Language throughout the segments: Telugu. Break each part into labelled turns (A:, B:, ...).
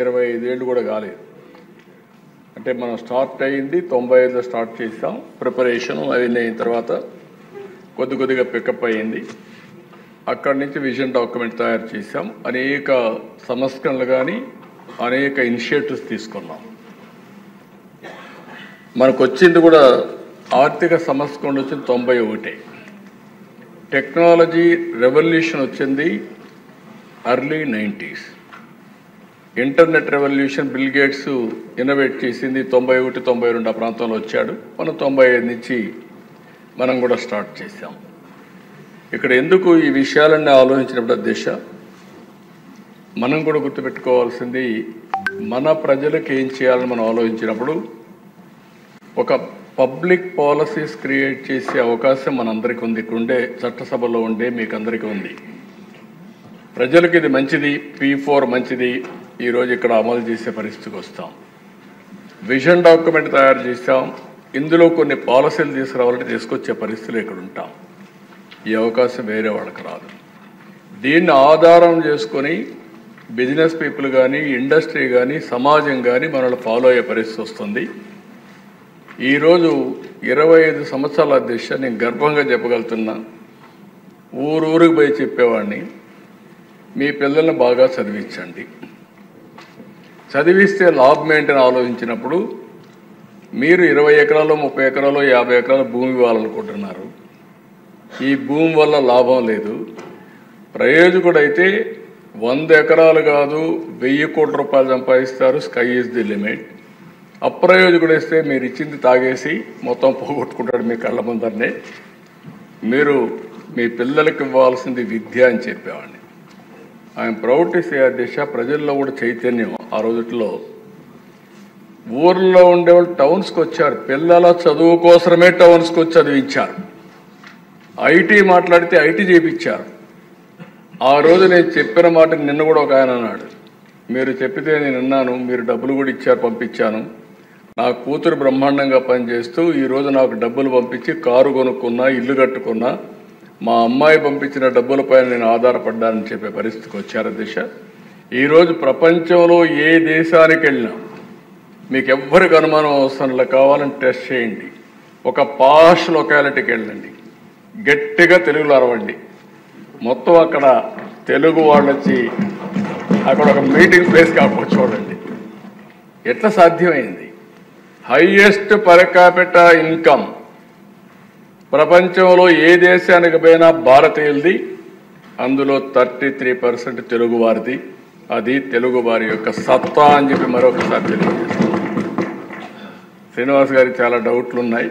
A: 25 ఏళ్ళు కూడా కాలేదు. అంటే మనం స్టార్ట్ అయ్యింది 95లో స్టార్ట్ చేసాం. ప్రిపరేషన్ అవన్నీ అయిన తర్వాత కొద్దిగా పికప్ అయ్యింది. అక్కడి నుంచి విజన్ డాక్యుమెంట్ తయారు చేసాం. అనేక సంస్కరణలు కానీ అనేక ఇనిషియేటివ్స్ తీసుకున్నాం. మనకు వచ్చింది కూడా ఆర్థిక సంస్కరణ వచ్చింది 91. టెక్నాలజీ రెవల్యూషన్ వచ్చింది early 90s. Internet revolution bill gates innovate చేసింది 91, 92 ఆ ప్రాంతంలో వచ్చాడు. మనం 95 నుంచి మనం కూడా స్టార్ట్ చేసాం. ఇక్కడ ఎందుకు ఈ విషయాలన్నీ ఆలోచించినప్పుడు దిశ మనం కూడా గుర్తుపెట్టుకోవాల్సింది, మన ప్రజలకు ఏం చేయాలని మనం ఆలోచించినప్పుడు ఒక పబ్లిక్ పాలసీస్ క్రియేట్ చేసే అవకాశం మనందరికీ ఉంది. ఇక్కడ ఉండే చట్టసభలో ఉండే మీకు అందరికీ ఉంది. ప్రజలకు ఇది మంచిది, P4 మంచిది, ఈరోజు ఇక్కడ అమలు చేసే పరిస్థితికి వస్తాం. విజన్ డాక్యుమెంట్ తయారు చేస్తాం. ఇందులో కొన్ని పాలసీలు తీసుకురావాలంటే తీసుకొచ్చే పరిస్థితులు ఇక్కడ ఉంటాం. ఈ అవకాశం వేరే వాళ్ళకి రాదు. దీన్ని ఆధారం చేసుకొని బిజినెస్ పీపుల్ కానీ, ఇండస్ట్రీ కానీ, సమాజం కానీ మనల్ని ఫాలో అయ్యే పరిస్థితి వస్తుంది. ఈరోజు 25 సంవత్సరాల దిశ నేను గర్వంగా చెప్పగలుగుతున్నా. ఊరికి పోయి చెప్పేవాడిని, మీ పిల్లల్ని బాగా చదివించండి. చదివిస్తే లాభం ఏంటని ఆలోచించినప్పుడు మీరు 20 ఎకరాలు, 30 ఎకరాలు, 50 ఎకరాల భూమి ఇవ్వాలనుకుంటున్నారు. ఈ భూమి వల్ల లాభం లేదు. ప్రయోజకుడైతే 100 ఎకరాలు కాదు 1000 కోట్ల రూపాయలు సంపాదిస్తారు. Sky is the limit. అప్రయోజకుడు ఇస్తే మీరు ఇచ్చింది తాగేసి మొత్తం పోగొట్టుకుంటాడు మీ కళ్ళ ముందరనే. మీరు మీ పిల్లలకి ఇవ్వాల్సింది విద్య అని చెప్పేవాడిని. ఐఎమ్ ప్రౌడ్ టు సే దిశ ప్రజల్లో కూడా చైతన్యం ఆ రోజుల్లో. ఊర్లో ఉండేవాళ్ళు టౌన్స్కి వచ్చారు. పిల్లల చదువు కోసమే టౌన్స్కి వచ్చి చదివించారు. ఐటీ మాట్లాడితే ఐటీ చేయించారు. ఆ రోజు నేను చెప్పిన మాట నిన్న కూడా ఒక ఆయన అన్నాడు, మీరు చెప్పితే నేను విన్నాను, మీరు డబ్బులు కూడా ఇచ్చారు, పంపించాను. నా కూతురు బ్రహ్మాండంగా పనిచేస్తూ ఈరోజు నాకు డబ్బులు పంపించి కారు కొనుక్కున్నా, ఇల్లు కట్టుకున్నా, మా అమ్మాయి పంపించిన డబ్బులపైన నేను ఆధారపడ్డానని చెప్పే పరిస్థితికి వచ్చారు దిశ. ఈరోజు ప్రపంచంలో ఏ దేశానికి వెళ్ళినా మీకు ఎవ్వరికి అనుమానం అవసరంలో కావాలని టెస్ట్ చేయండి. ఒక పాష్ లొకాలిటీకి వెళ్ళండి, గట్టిగా తెలుగులో అరవండి, మొత్తం అక్కడ తెలుగు వాళ్ళు వచ్చి అక్కడ ఒక మీటింగ్ ప్లేస్ కాకపోతే చూడండి ఎట్లా సాధ్యమైంది. హైయెస్ట్ పర్ క్యాపిటా ఇన్కమ్ ప్రపంచంలో ఏ దేశానికి పోయినా భారతీయులది. అందులో 33% తెలుగువారిది. అది తెలుగువారి యొక్క సత్తా అని చెప్పి మరొకసారి తెలియజేస్తాం. శ్రీనివాస్ గారికి చాలా డౌట్లు ఉన్నాయి.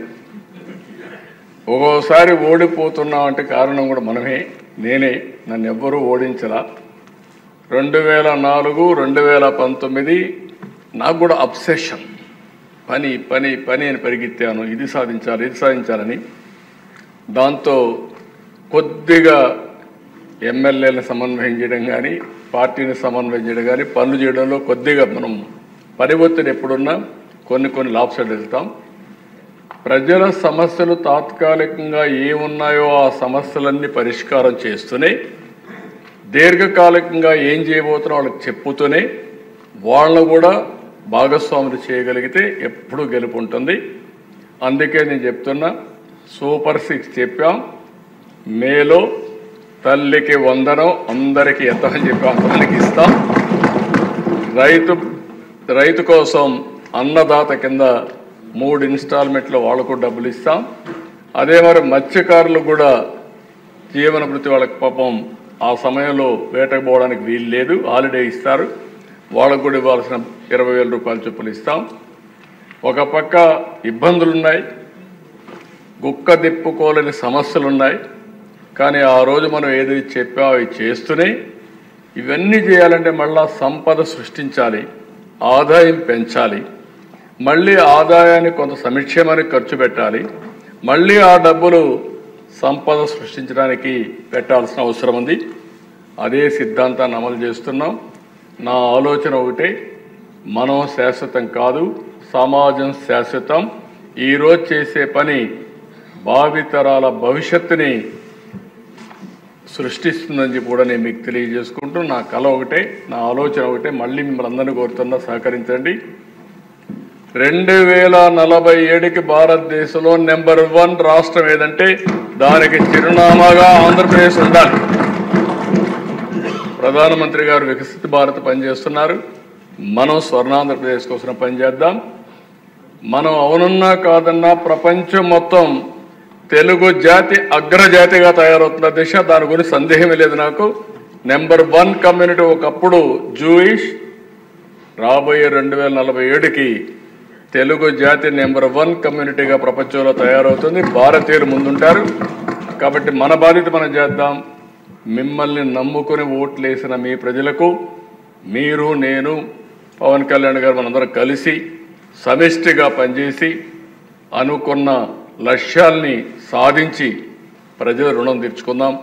A: ఒక్కోసారి ఓడిపోతున్నాం అంటే కారణం కూడా మనమే, నేనే. నన్ను ఎవ్వరూ ఓడించలా. 2004, 2019 నాకు కూడా అబ్సెషన్, పని పని పని అని పరిగెత్తాను. ఇది సాధించాలి, ఇది సాధించాలని. దాంతో కొద్దిగా ఎమ్మెల్యేలను సమన్వయం చేయడం కానీ, పార్టీని సమన్వయం చేయడం కానీ, పనులు చేయడంలో కొద్దిగా మనం పని ఒత్తిడి ఎప్పుడున్నా కొన్ని లాభసాలు వెళ్తాం. ప్రజల సమస్యలు తాత్కాలికంగా ఏమున్నాయో ఆ సమస్యలన్నీ పరిష్కారం చేస్తూనే, దీర్ఘకాలికంగా ఏం చేయబోతున్నా వాళ్ళకి చెప్పుతూనే వాళ్ళను కూడా భాగస్వాములు చేయగలిగితే ఎప్పుడూ గెలుపు ఉంటుంది. అందుకే నేను చెప్తున్నా, సూపర్ 6 చెప్పాం. మేలో తల్లికి వందనం, అందరికీ ఎంతమని చెప్పాం అంతమందికి ఇస్తాం. రైతు కోసం అన్నదాత కింద 3 ఇన్స్టాల్మెంట్లో వాళ్ళకు డబ్బులు ఇస్తాం. అదే మరి మత్స్యకారులకు కూడా జీవన వృత్తి, వాళ్ళకి పాపం ఆ సమయంలో వేటకు పోవడానికి వీలు లేదు, హాలిడే ఇస్తారు. వాళ్ళకు కూడా ఇవ్వాల్సిన 20,000 రూపాయల చొప్పులు ఇస్తాం. ఒక పక్క ఇబ్బందులున్నాయి, గుక్క దిప్పుకోలేని సమస్యలున్నాయి. కానీ ఆ రోజు మనం ఏదైతే చెప్పామో అవి చేస్తూనే ఇవన్నీ చేయాలంటే మళ్ళా సంపద సృష్టించాలి, ఆదాయం పెంచాలి, మళ్ళీ ఆదాయాన్ని కొంత సంక్షేమానికి ఖర్చు పెట్టాలి, మళ్ళీ ఆ డబ్బులు సంపద సృష్టించడానికి పెట్టాల్సిన అవసరం ఉంది. అదే సిద్ధాంతాన్ని అమలు చేస్తున్నాం. నా ఆలోచన ఒకటే, మనం శాశ్వతం కాదు, సమాజం శాశ్వతం. ఈరోజు చేసే పని భావితరాల భవిష్యత్తుని సృష్టిస్తుందని చెప్పి కూడా నేను మీకు తెలియజేసుకుంటూ నా కళ ఒకటే, నా ఆలోచన ఒకటే, మళ్ళీ మిమ్మల్ని అందరినీ కోరుతున్నా సహకరించండి. 2047కి భారతదేశంలో నెంబర్ 1 రాష్ట్రం ఏదంటే దానికి చిరునామాగా ఆంధ్రప్రదేశ్ ఉండాలి. ప్రధానమంత్రి గారు వికసిత భారత్ పనిచేస్తున్నారు. మనం స్వర్ణాంధ్రప్రదేశ్ కోసం పనిచేద్దాం. మనం అవునన్నా కాదన్నా ప్రపంచం మొత్తం తెలుగు జాతి అగ్రజాతిగా తయారవుతున్న దిశ, దాని గురించి సందేహమే లేదు నాకు. నెంబర్ 1 కమ్యూనిటీ ఒకప్పుడు జూయిష్, రాబోయే 2047కి తెలుగు జాతి నెంబర్ 1 కమ్యూనిటీగా ప్రపంచంలో తయారవుతుంది. భారతీయులు ముందుంటారు. కాబట్టి మన బాధ్యత మనం చేద్దాం. మిమ్మల్ని నమ్ముకుని ఓట్లేసిన మీ ప్రజలకు మీరు, నేను, పవన్ కళ్యాణ్ గారు మనందరం కలిసి సమిష్టిగా పనిచేసి అనుకున్న లక్ష్యాల్ని సాధించి ప్రజల రుణం తీర్చుకుందాం.